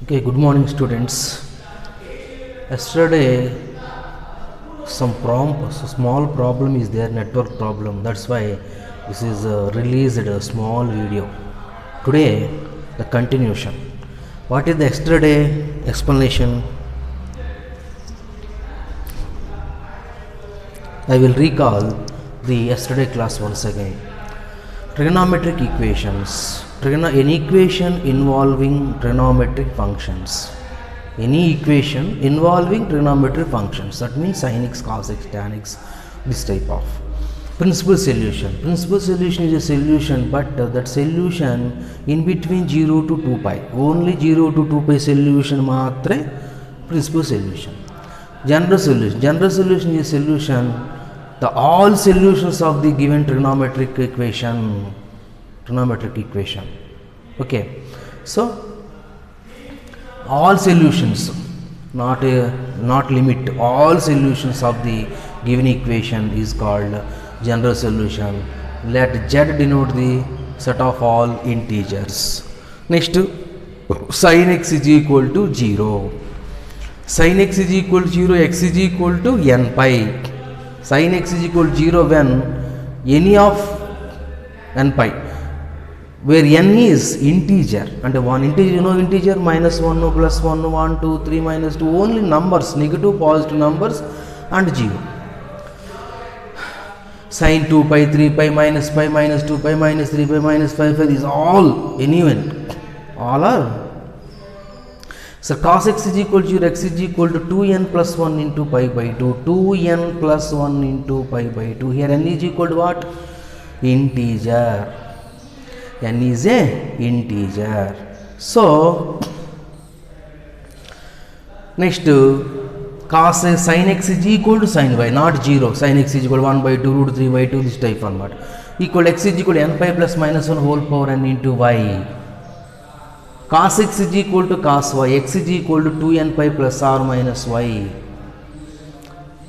Okay, good morning, students. Yesterday, small problem is there, network problem. That's why this is released a small video. Today, the continuation. What is the yesterday explanation? I will recall the yesterday class once again. Trigonometric equations. An equation involving trigonometric functions. Any equation involving trigonometric functions. That means sin x, cos x, tan x, this type of. Principal solution. Principal solution is a solution, but that solution in between 0 to 2 pi. Only 0 to 2 pi solution matre principal solution. General solution. General solution is a solution. The all solutions of the given trigonometric equation. Okay, so all solutions, not limit, all solutions of the given equation is called general solution. Let Z denote the set of all integers. Next, sin x is equal to 0. Sin x is equal to 0, x is equal to n pi. Sin x is equal to 0 when any of n pi, where n is integer, and one integer, integer minus 1, plus 1, 1, 2, 3, minus 2, only numbers, negative, positive numbers, and 0. Sin 2 pi, 3 pi, minus 2 pi, minus 3 pi, minus 5 pi, these all, anyone, all are. So cos x is equal to 0, x is equal to 2n plus 1 into pi by 2, 2n plus 1 into pi by 2. Here n is equal to what? Integer. N is a integer. So next, cos sin x is equal to sin y, not 0. Sin x is equal to 1 by 2 root 3 by 2, this type format. Equal x is equal to n pi plus minus 1 whole power n into y. Cos x is equal to cos y, x is equal to 2n pi plus r minus y.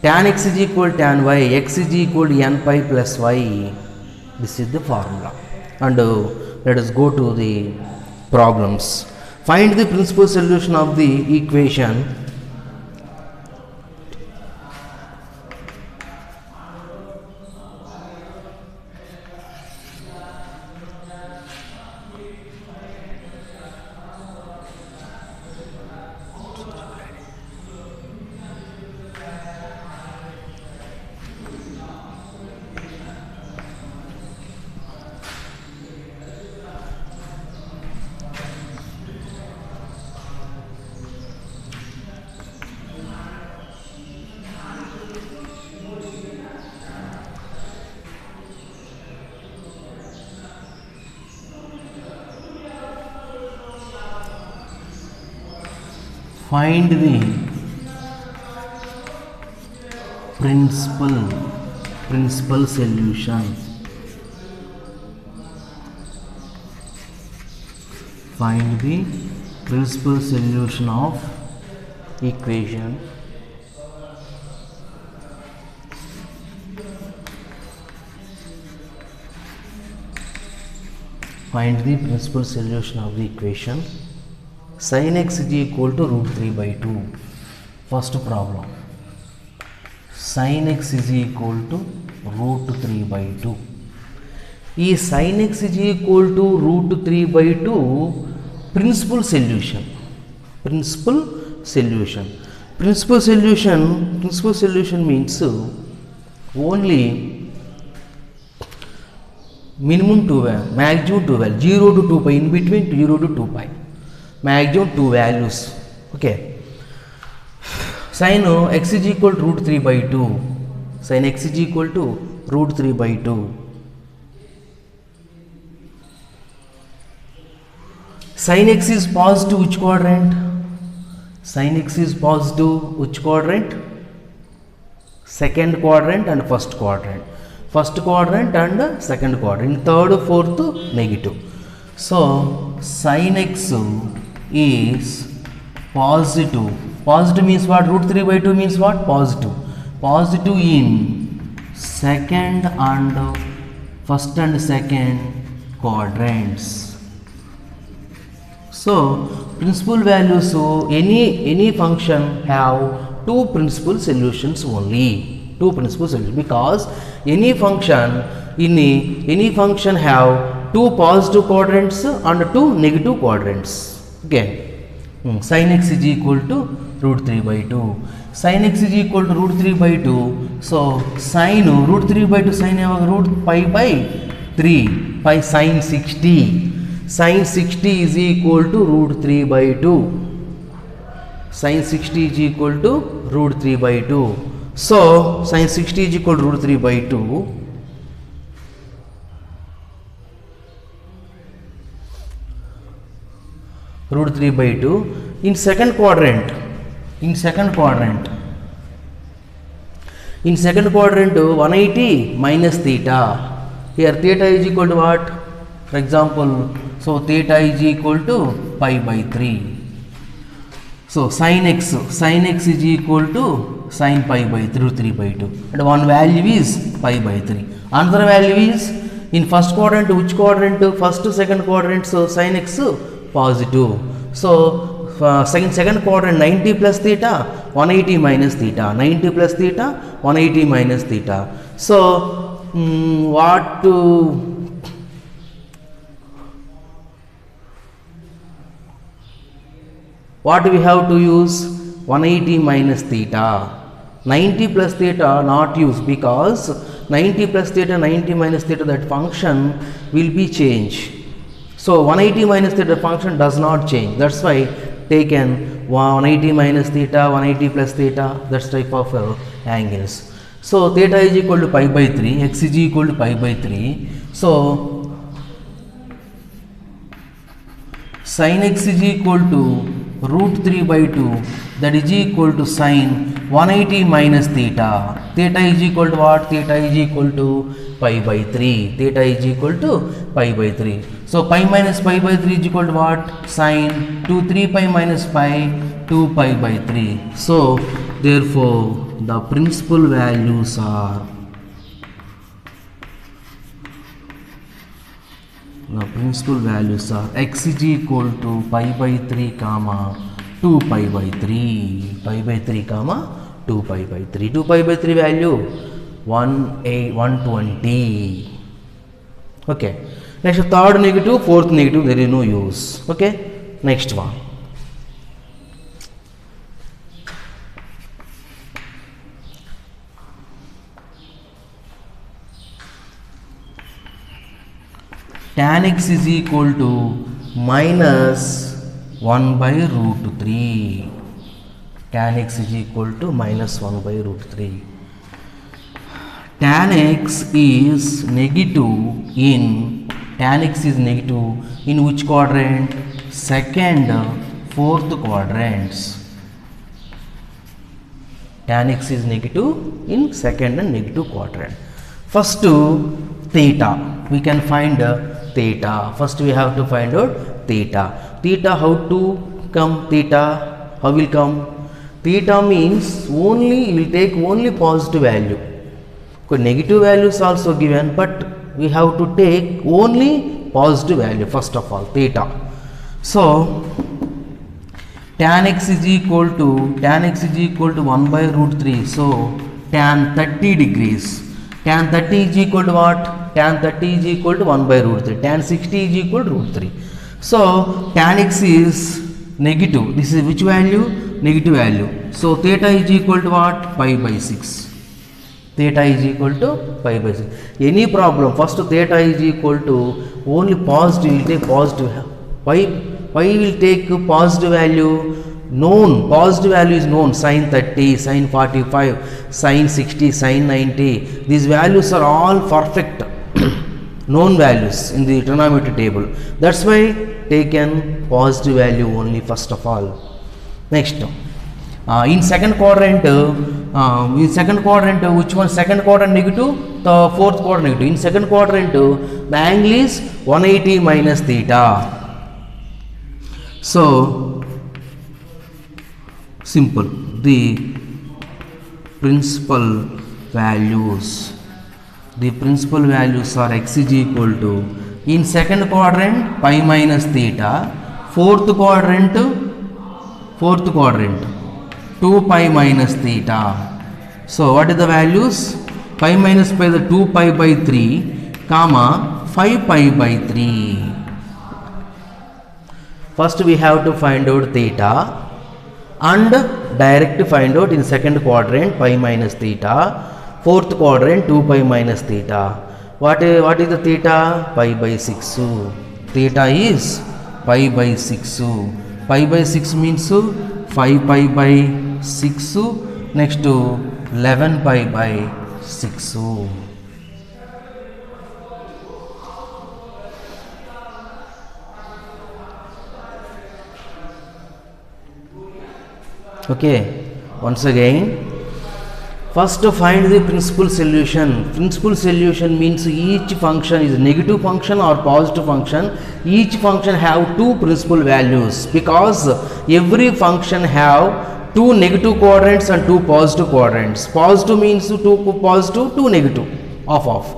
Tan x is equal to tan y, x is equal to n pi plus y. This is the formula. And let us go to the problems. Find the principal solution of the equation find the principal solution. Find the principal solution of equation sin x is equal to root 3 by 2. First problem, sin x is equal to root 3 by 2. Is sin x is equal to root 3 by 2 principal solution. Principal solution means only minimum 2 value, maximum 2 value, 0 to 2 pi, in between 0 to 2 pi. Maximum 2 values. Okay. Sin x is equal to root 3 by 2. Sin x is equal to root 3 by 2. Sin x is positive, which quadrant? Sin x is positive, which quadrant? Second quadrant and first quadrant. First quadrant and second quadrant. Third, fourth, negative. So sin x is positive. Positive means what? Root 3 by 2 means what? Positive. Positive in second and first and second quadrants. So principal values, so any function have two principal solutions only, two principal solutions, because any function any function have two positive quadrants and two negative quadrants. Okay, sin x is equal to root 3 by 2. Sin x is equal to root 3 by 2. So sin root 3 by 2 sin root pi by 3 pi sin 60. Sin 60 is equal to root 3 by 2. Sin 60 is equal to root 3 by 2. So sin 60 is equal to root 3 by 2. Root 3 by 2 in second quadrant. In second quadrant 180 minus theta. Here theta is equal to what? For example, so theta is equal to pi by 3. So sin x is equal to sin pi by 3 by 2, and one value is pi by 3. Another value is in first quadrant. Which quadrant? First to second quadrant. So sin x positive. So second quadrant 90 plus theta 180 minus theta, 90 plus theta 180 minus theta. So what we have to use? 180 minus theta. 90 plus theta not use, because 90 plus theta 90 minus theta, that function will be changed. So 180 minus theta function does not change. That's why taken 180 minus theta, 180 plus theta, that's type of angles. So theta is equal to pi by 3, x is equal to pi by 3. So sin x is equal to root 3 by 2, that is equal to sin 180 minus theta. Theta is equal to what? Theta is equal to pi by 3. Theta is equal to pi by 3. So pi minus pi by 3 is equal to what? Sin 3 pi minus pi 2 pi by 3. So therefore the principal values are x is equal to pi by 3 comma 2 pi by 3, pi by 3 comma 2 pi by 3. 2 pi by 3 value 120. Okay. Next, third negative, fourth negative, there is no use. Okay. Next one. Tan x is equal to minus 1 by root 3. Tan x is equal to minus 1 by root 3. Tan x is negative in which quadrant? Second, fourth quadrants. Tan x is negative in second and negative quadrant. First theta, we can find theta. First we have to find out theta. Theta, how to come? Theta, how will come? Theta means only, we will take only positive value. Negative values also given, but we have to take only positive value first of all, theta. So tan x is equal to 1 by root 3. So tan 30 degrees. Tan 30 is equal to what? Tan 30 is equal to 1 by root 3. Tan 60 is equal to root 3. So tan x is negative. This is which value? Negative value. So theta is equal to what? Pi by 6. Theta is equal to pi by 6. Any problem? First theta is equal to only positive. We will take positive. Why will take positive value? Known. Positive value is known. Sin 30, sin 45, sin 60, sin 90. These values are all perfect known values in the trigonometry table. That's why taken positive value only first of all. Next, in second quadrant, which one? Second quadrant negative, the fourth quadrant negative. In second quadrant, the angle is 180 minus theta. So simple. The principal values are x is equal to, in second quadrant pi minus theta, fourth quadrant 2 pi minus theta. So what is the values? Pi minus pi is 2 pi by 3 comma 5 pi by 3. First we have to find out theta and direct find out in second quadrant pi minus theta, fourth quadrant 2 pi minus theta. What is the theta? Pi by 6. Theta is pi by 6. Pi by 6 means 5 pi by 6, next to 11 pi by 6. Okay, once again, first to find the principal solution. Principal solution means each function is negative function or positive function. Each function have two principal values, because every function have two negative quadrants and two positive quadrants. Positive means two positive, two negative, off.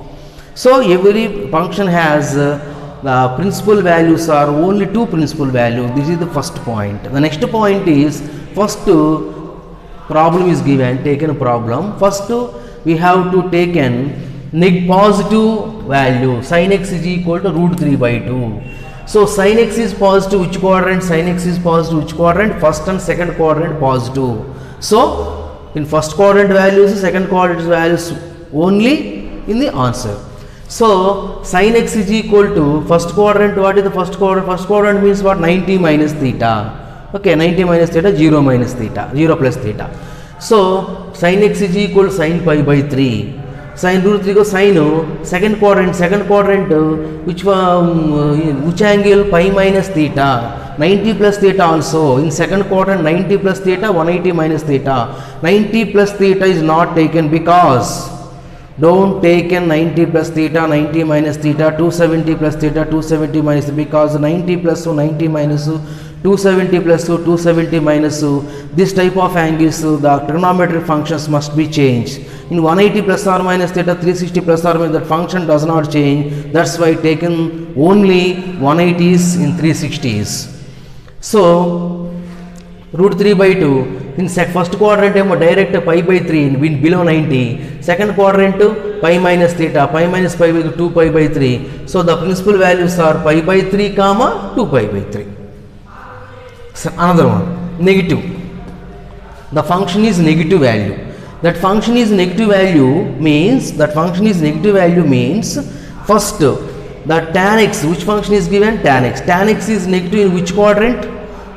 So every function has the principal values are only two principal values. This is the first point. The next point is, first problem is given, taken a problem. First we have to take an positive value. Sin x is equal to root 3 by 2. So sin x is positive, which quadrant? Sin x is positive, which quadrant? First and second quadrant positive. So in first quadrant values, second quadrant values only in the answer. So sin x is equal to first quadrant. What is the first quadrant? First quadrant means what? 90 minus theta. Okay, 90 minus theta, 0 minus theta, 0 plus theta. So sin x is equal to sin pi by 3. Sin root 3 go sin second quadrant which angle? Pi minus theta, 90 plus theta also. In second quadrant 90 plus theta, 180 minus theta. 90 plus theta is not taken, because don't take 90 plus theta, 90 minus theta, 270 plus theta, 270 minus, because 90 plus 90 minus 270 plus 270 minus, this type of angles, the trigonometric functions must be changed. In 180 plus or minus theta, 360 plus or minus, that function does not change. That's why taken only 180s in 360s. So root 3 by 2. In first quadrant direct pi by 3 in below 90. Second quadrant pi minus theta, pi minus pi by 2 pi by 3. So the principal values are pi by 3 comma 2 pi by 3. So another one, negative. The function is negative value. That function is negative value means, first the tan x, which function is given? Tan x. Tan x is negative in which quadrant?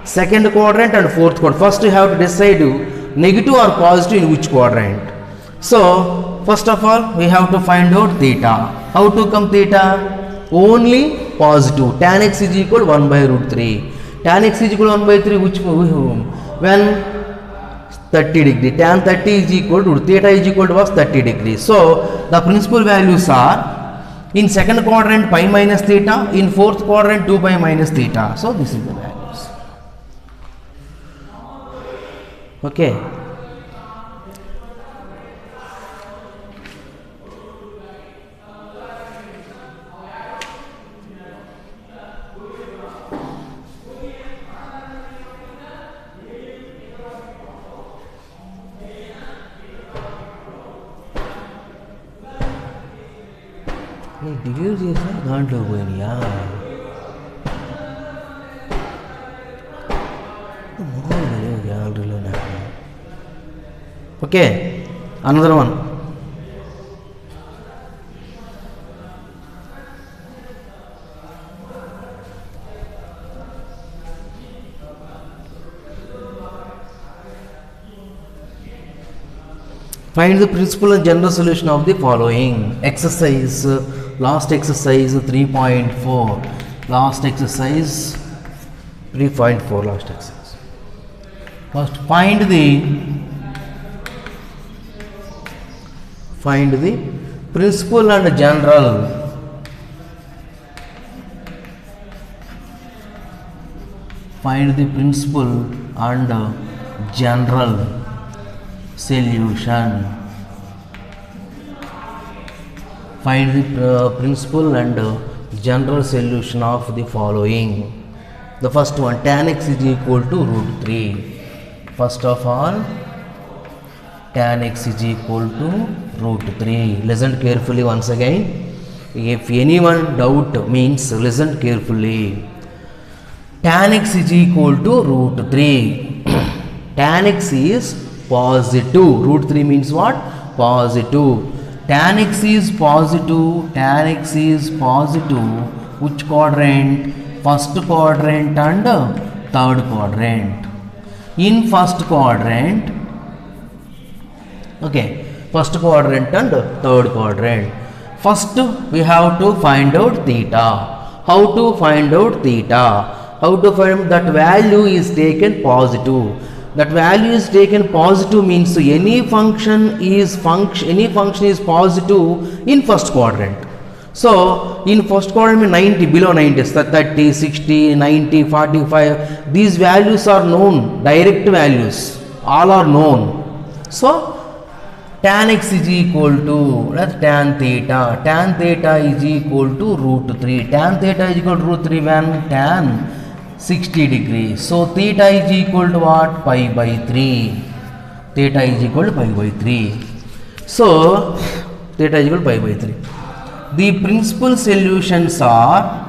Second quadrant and fourth quadrant. First you have to decide negative or positive in which quadrant. So first of all we have to find out theta. How to come theta? Only positive. Tan x is equal to 1 by root 3. Tan x is equal to 1 by 3, which when 30 degree. Tan 30 is equal to theta is equal to 30 degrees. So the principal values are, in second quadrant pi minus theta, in fourth quadrant 2 pi minus theta. So this is the values. Okay. Degree చేసా దాంట్లో పోయినాయా? గ్యాలరీలో. Okay, another one. Find the principal and general solution of the following exercise. Last exercise 3.4. Last exercise 3.4. Last exercise. First find the principal and general. Find the principal and general solution. Find the principal and general solution of the following. The first one, tan x is equal to root 3. First of all, tan x is equal to root 3. Listen carefully once again. If anyone doubt means listen carefully. Tan x is equal to root 3. Tan x is positive. Root 3 means what? Positive. Tan x is positive. Tan x is positive. Which quadrant? First quadrant and third quadrant. In first quadrant, okay, first quadrant and third quadrant. First we have to find out theta. How to find out theta? How to find that value is taken positive. That value is taken positive means any function is positive in first quadrant. So in first quadrant 90, below 90, 30, 60, 90, 45, these values are known, direct values, all are known. So tan x is equal to, that's tan theta. Tan theta is equal to root 3. Tan theta is equal to root 3 when tan 60 degrees. So theta is equal to what? Pi by 3. Theta is equal to pi by 3. So theta is equal to pi by 3. The principal solutions are,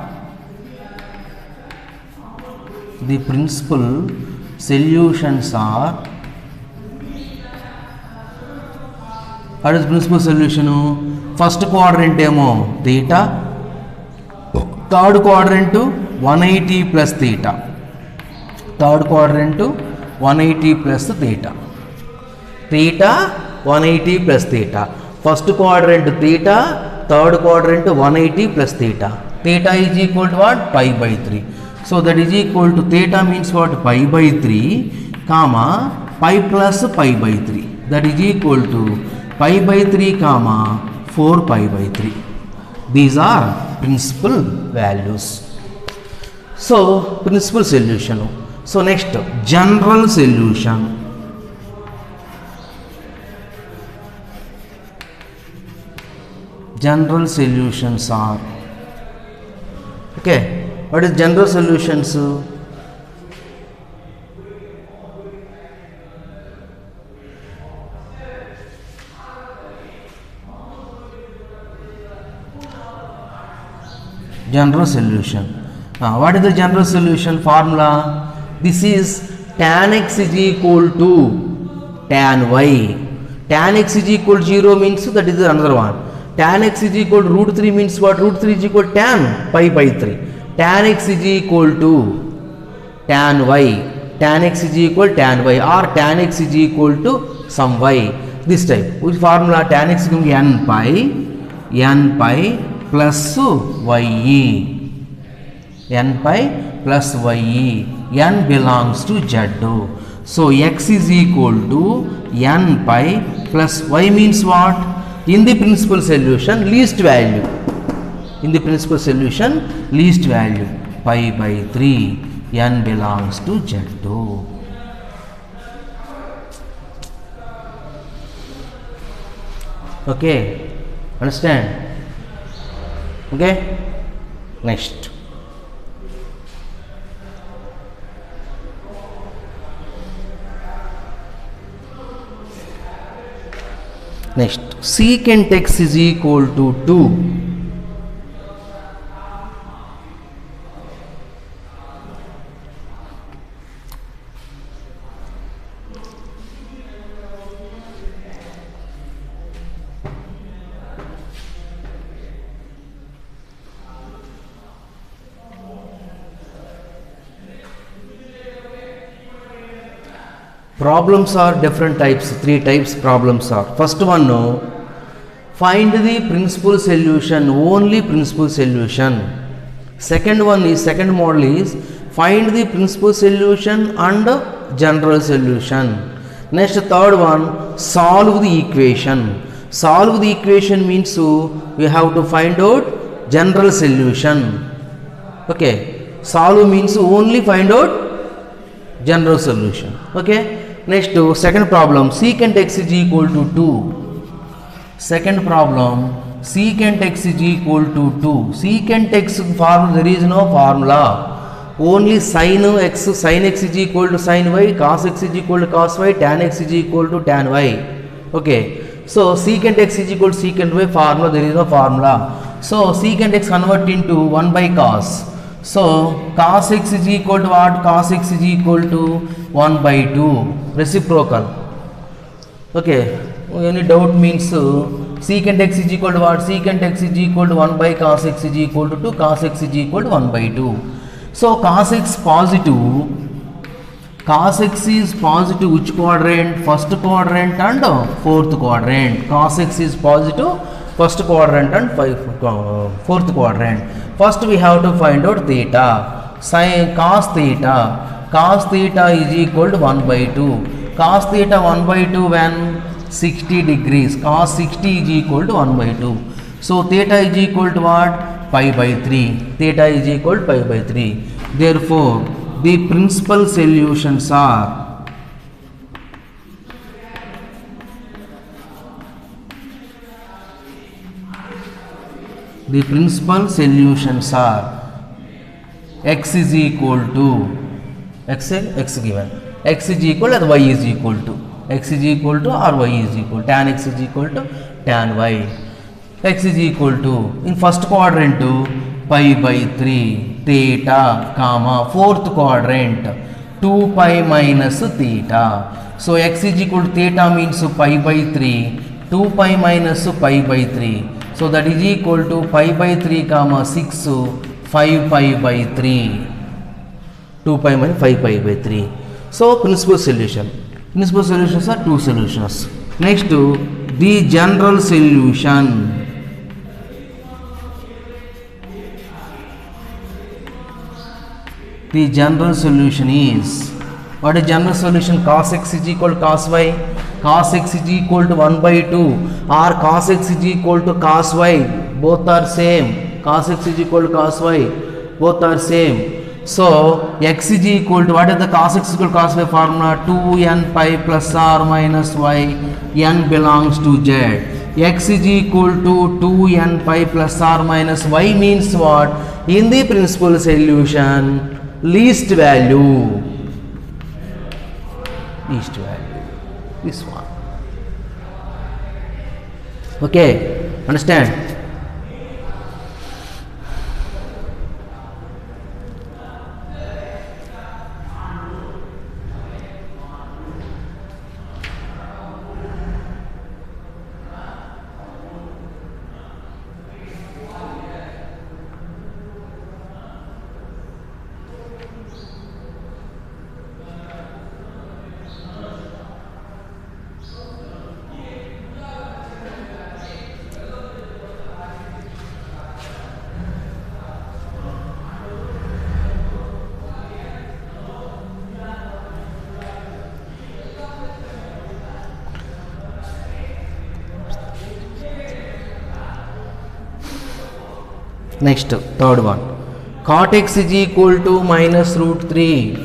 what is principal solution? First quadrant emo theta, third quadrant 180 plus theta. Third quadrant 180 plus theta. Theta 180 plus theta. First quadrant theta, third quadrant 180 plus theta. Theta is equal to what? Pi by 3. So that is equal to, theta means what? Pi by 3, comma, pi plus pi by 3. That is equal to pi by 3, comma, 4 pi by 3. These are principal values. So principal solution. So next, general solution. General solutions are, okay, what is general solutions? General solution. What is the general solution formula? This is tan x is equal to tan y. Tan x is equal to 0 means that is another one. Tan x is equal to root 3 means what? Root 3 is equal to tan pi by 3. Tan x is equal to tan y. Tan x is equal to tan y, or tan x is equal to some y. This type. Which formula? Tan x is going to be n pi plus ye. N pi plus ye. N belongs to z. So x is equal to n pi plus y means what? In the principal solution, least value. In the principal solution, least value. Pi by 3. N belongs to z2. Okay. Understand? Okay. Next. Next, secant x is equal to 2. Problems are different types, 3 types problems are. First one, no, find the principal solution, only principal solution. Second one is, second model is, find the principal solution and general solution. Next, third one, solve the equation. Solve the equation means we have to find out general solution. Okay, solve means only find out general solution. Okay. Next, second problem, secant x is equal to 2. Second problem, secant x is equal to 2. Secant x formula, there is no formula. only sin x is equal to sin y, cos x is equal to cos y, tan x is equal to tan y. Okay, so secant x is equal to secant y formula, there is no formula. So secant x convert into 1 by cos. So cos x is equal to what? Cos x is equal to 1 by 2, reciprocal. Okay, any doubt means secant x is equal to what? Secant x is equal to 1 by cos x is equal to 2, cos x is equal to 1 by 2. So cos x positive, cos x is positive which quadrant? First quadrant and fourth quadrant. Cos x is positive first quadrant and fourth quadrant. First we have to find out theta. Sin cos theta is equal to 1 by 2. Cos theta 1 by 2 when 60 degrees. Cos 60 is equal to 1 by 2. So theta is equal to what? Pi by 3. Theta is equal to pi by 3. Therefore, the principal solutions are x is equal to x given, x is equal or y is equal to, x is equal to or y is equal, tan x is equal to tan y, x is equal to in first quadrant to pi by 3 theta comma fourth quadrant 2 pi minus theta. So x is equal to theta means pi by 3, 2 pi minus pi by 3. So that is equal to pi by 3 comma 6 5 pi by 3, 2 pi minus 5 pi by 3. So principal solution. Principal solutions are two solutions. Next the general solution. The general solution is, what is general solution? Cos x is equal to cos y, cos x is equal to 1 by 2 or cos x is equal to cos y, both are same. Cos x is equal to cos y, both are same. So x is equal to, what is the cos x is equal to cos y formula? 2n pi plus or minus y, n belongs to z. X is equal to 2n pi plus or minus y means what? In the principal solution, least value, this one. Okay, understand? Next, third one. Cot x is equal to minus root 3.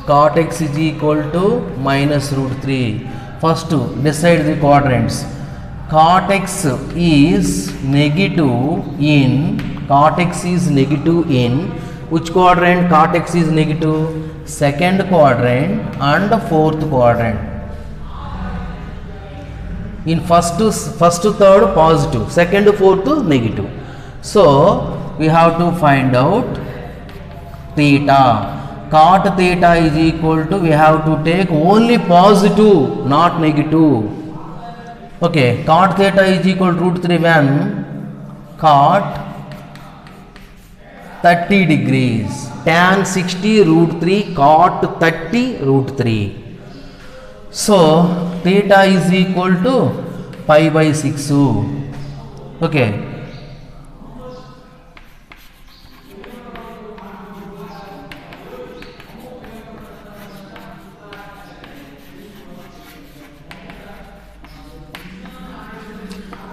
Cot x is equal to minus root 3. First, decide the quadrants. Cot x is negative in, which quadrant? Cot x is negative? Second quadrant and fourth quadrant. In first, third positive, second, fourth negative. So we have to find out theta. Cot theta is equal to, we have to take only positive, not negative. Okay, cot theta is equal to root 3 when cot 30 degrees, tan 60 root 3, cot 30 root 3. So theta is equal to pi by 6. Okay.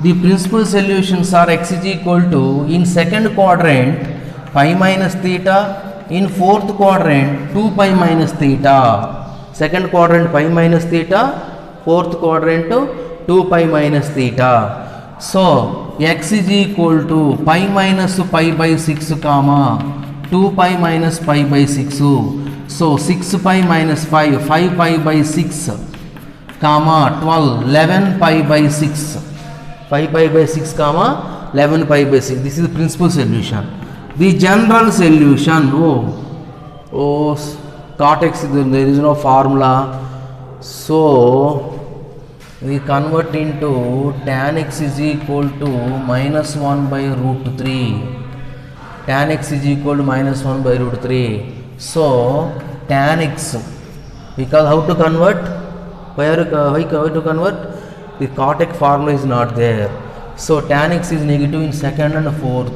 The principal solutions are x is equal to, in second quadrant pi minus theta, in fourth quadrant 2 pi minus theta. Second quadrant pi minus theta, fourth quadrant 2 pi minus theta. So x is equal to pi minus pi by 6 comma 2 pi minus pi by 6. So 6 pi minus 5, 5 pi by 6, comma 12, 11 pi by 6. 5 pi by 6, comma 11 pi by 6. This is the principal solution. The general solution, cot x, there is no formula. So we convert into tan x is equal to minus 1 by root 3. Tan x is equal to minus 1 by root 3. So tan x, because how to convert? Why to convert? The cot x formula is not there. So tan x is negative in second and fourth.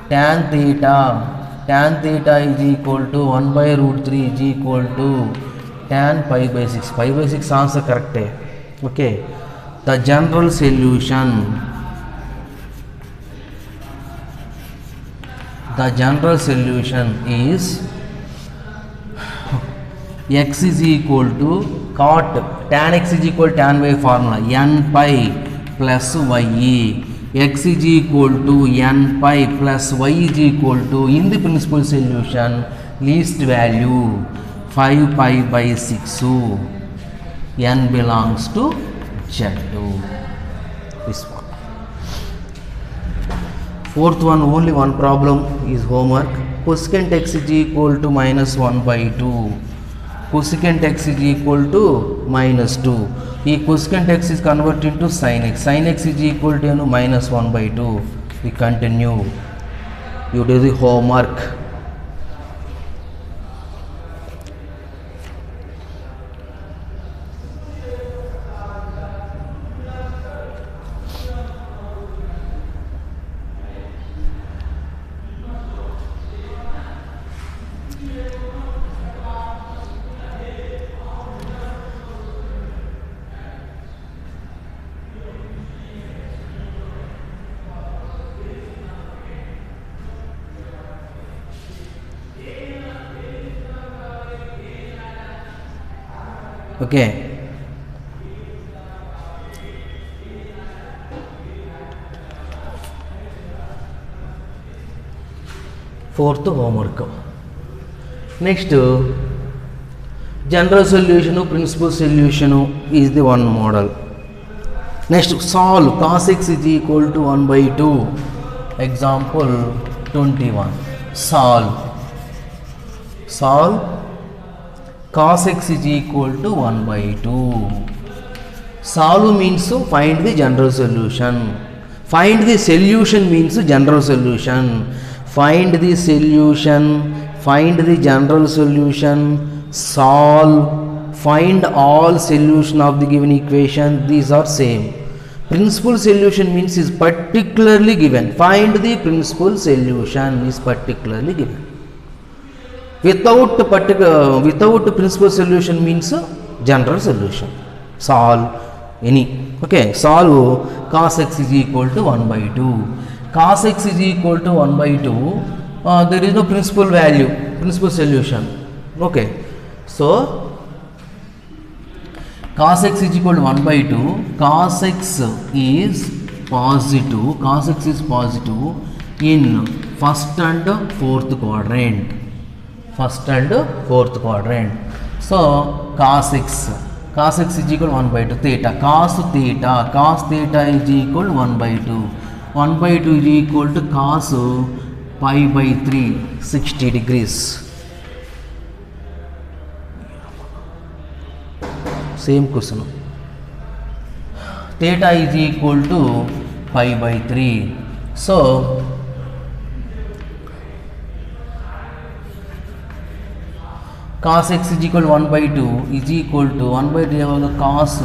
Tan theta is equal to 1 by root 3 is equal to tan pi by 6. Pi by 6 answer correct. Okay. The general solution. The general solution is x is equal to cot, tan x is equal to tan y formula, n pi plus y. X is equal to n pi plus y is equal to, in the principal solution, least value 5 pi by 6. N belongs to Z2. This one. Fourth one, only one problem is homework. Cosecant x is equal to minus 1 by 2. Cosecant x is equal to minus 2. The cosecant x is converted into sin x. Sin x is equal to minus 1 by 2. We continue. You do the homework. Okay. Fourth homework. Next, general solution, principal solution is the one model. Next, solve cos x is equal to 1 by 2. Example 21. Solve cos x is equal to 1 by 2. Solve means to find the general solution. Find the solution means general solution. Find the solution, find the general solution, solve, find all solution of the given equation. These are same. Principal solution means is particularly given. Find the principal solution is particularly given. Without principal solution means general solution. Solve any. Okay, solve cos x is equal to 1 by 2. Cos x is equal to 1 by 2. There is no principal value, principal solution. Okay, so cos x is equal to 1 by 2. Cos x is positive. Cos x is positive in first and fourth quadrant. First and fourth quadrant. So cos x is equal to 1 by 2. Theta cos theta is equal to 1 by 2. 1 by 2 is equal to cos pi by 3, 60 degrees. Same question. Theta is equal to pi by 3. So cos x is equal to 1 by 2 is equal to 1 by 3 cos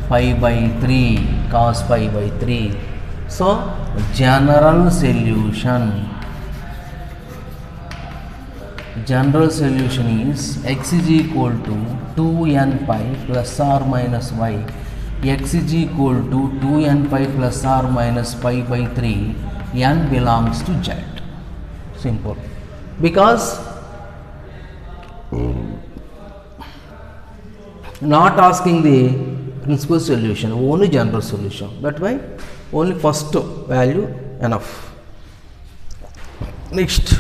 pi by 3. Cos pi by 3. So general solution. General solution is x is equal to 2n pi plus or minus y. X is equal to 2n pi plus or minus pi by 3. N belongs to Z. Simple. Because not asking the principal solution, only general solution. That's why only first value enough. Next,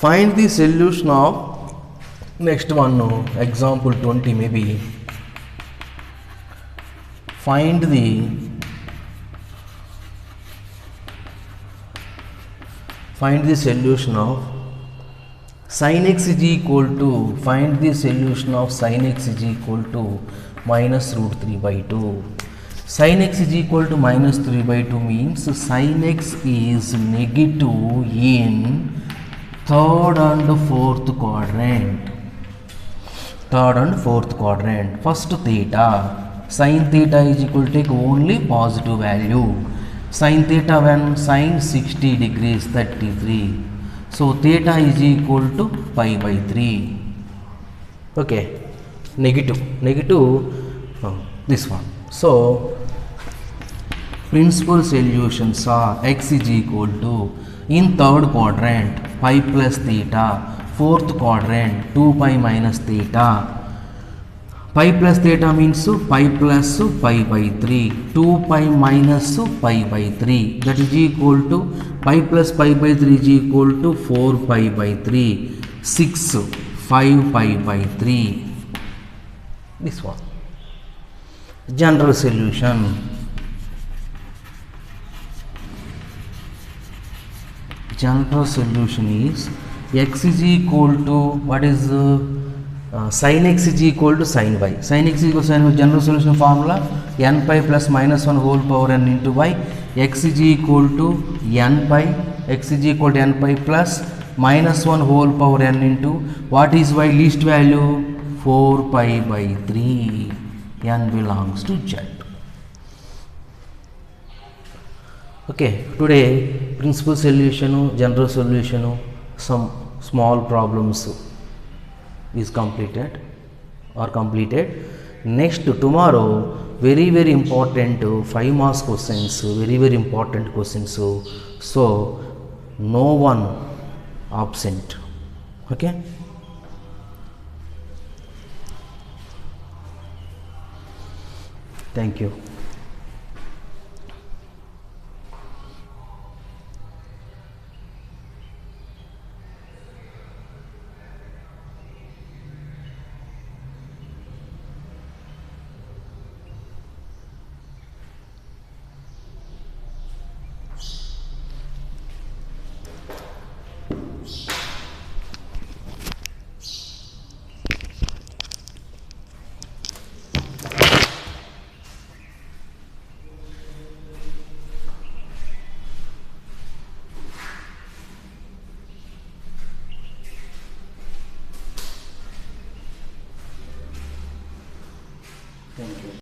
Find the solution of next one, example 20 maybe. Find the solution of sin x is equal to, find the solution of sin x is equal to minus root 3 by 2. Sin x is equal to minus 3 by 2 means sin x is negative in third and fourth quadrant. First theta, sin theta is equal to take only positive value. Sin theta when sin 60 degrees 33. So theta is equal to pi by 3. Okay, negative this one. So principal solutions are x is equal to, in third quadrant pi plus theta, fourth quadrant 2 pi minus theta. Pi plus theta means pi plus pi by 3, 2 pi minus pi by 3, that is equal to pi plus pi by 3 is equal to 4 pi by 3, 6, 5 pi by 3. This one. General solution. General solution is x is equal to, what is sin x is equal to sin y. Sin x is equal to sin y. General solution formula n pi plus minus 1 whole power n into y. X is equal to n pi. X is equal to n pi plus minus 1 whole power n into, what is y least value? 4 pi by 3. N belongs to Z. Okay, today principal solution, general solution, some small problems is completed. Next tomorrow very important 5 marks questions, very important questions, so no one absent. Okay, thank you.